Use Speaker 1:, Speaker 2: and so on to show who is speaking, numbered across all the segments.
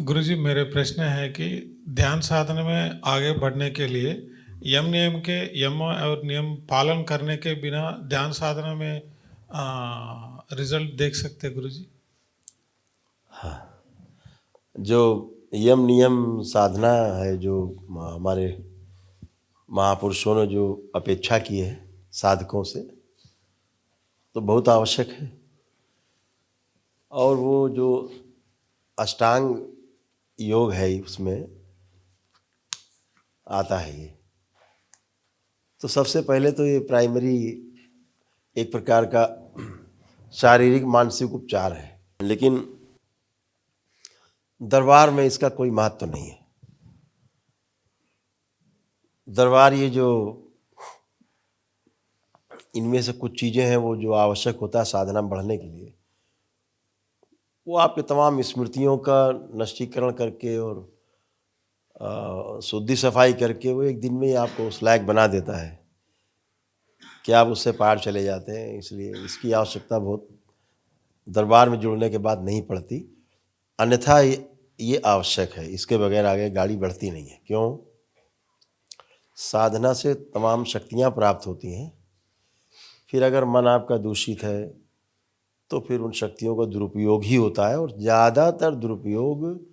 Speaker 1: गुरुजी, मेरे प्रश्न है कि ध्यान साधना में आगे बढ़ने के लिए यम और नियम पालन करने के बिना ध्यान साधना में रिजल्ट देख सकते हैं गुरुजी?
Speaker 2: जो यम नियम साधना है, जो हमारे महापुरुषों ने जो अपेक्षा की है साधकों से, तो बहुत आवश्यक है। और वो जो अष्टांग योग है उसमें आता है ये। तो सबसे पहले तो ये प्राइमरी एक प्रकार का शारीरिक मानसिक उपचार है, लेकिन दरबार में इसका कोई महत्व नहीं है। दरबार ये जो इनमें से कुछ चीज़ें हैं वो जो आवश्यक होता है साधना में बढ़ने के लिए, वो आपके तमाम स्मृतियों का नष्टीकरण करके और शुद्धि सफाई करके वो एक दिन में ही आपको उस लायक बना देता है कि आप उससे पार चले जाते हैं। इसलिए इसकी आवश्यकता बहुत दरबार में जुड़ने के बाद नहीं पड़ती, अन्यथा ये आवश्यक है। इसके बगैर आगे गाड़ी बढ़ती नहीं है। क्यों? साधना से तमाम शक्तियाँ प्राप्त होती हैं। फिर अगर मन आपका दूषित है तो फिर उन शक्तियों का दुरुपयोग ही होता है, और ज़्यादातर दुरुपयोग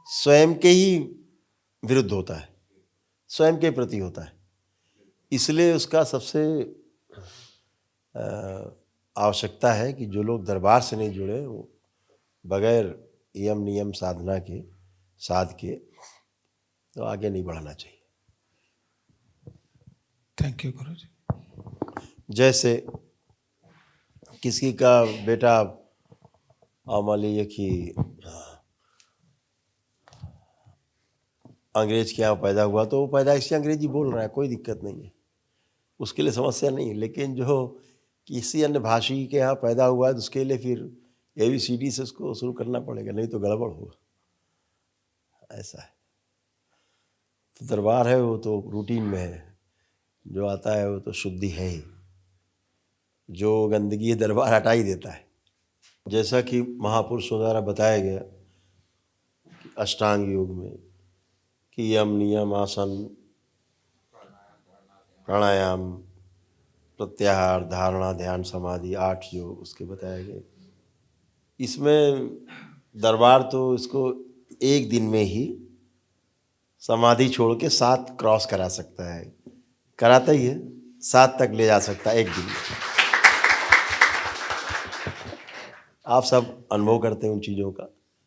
Speaker 2: स्वयं के ही विरुद्ध होता है, स्वयं के प्रति होता है। इसलिए उसका सबसे आवश्यकता है कि जो लोग दरबार से नहीं जुड़े वो बगैर यम नियम साधना के साध के तो आगे नहीं बढ़ना चाहिए।
Speaker 1: थैंक यू गुरुजी।
Speaker 2: जैसे किसी का बेटा मान लीजिए कि अंग्रेज के यहाँ पैदा हुआ, तो वो पैदाइश से अंग्रेजी बोल रहा है, कोई दिक्कत नहीं है, उसके लिए समस्या नहीं है। लेकिन जो किसी अन्य भाषी के यहाँ पैदा हुआ है तो उसके लिए फिर ABCD से उसको शुरू करना पड़ेगा, नहीं तो गड़बड़ होगा। ऐसा है। तो दरबार है वो तो रूटीन में है, जो आता है वो तो शुद्धि है ही, जो गंदगी है दरबार हटा ही देता है। जैसा कि महापुरुषों द्वारा बताया गया कि अष्टांग योग में कि यम नियम आसन प्राणायाम प्रत्याहार धारणा ध्यान समाधि 8 योग उसके बताए गए। इसमें दरबार तो इसको एक दिन में ही समाधि छोड़ के 7 क्रॉस करा सकता है, कराता ही है, 7 तक ले जा सकता है एक दिन में। आप सब अनुभव करते हैं उन चीज़ों का।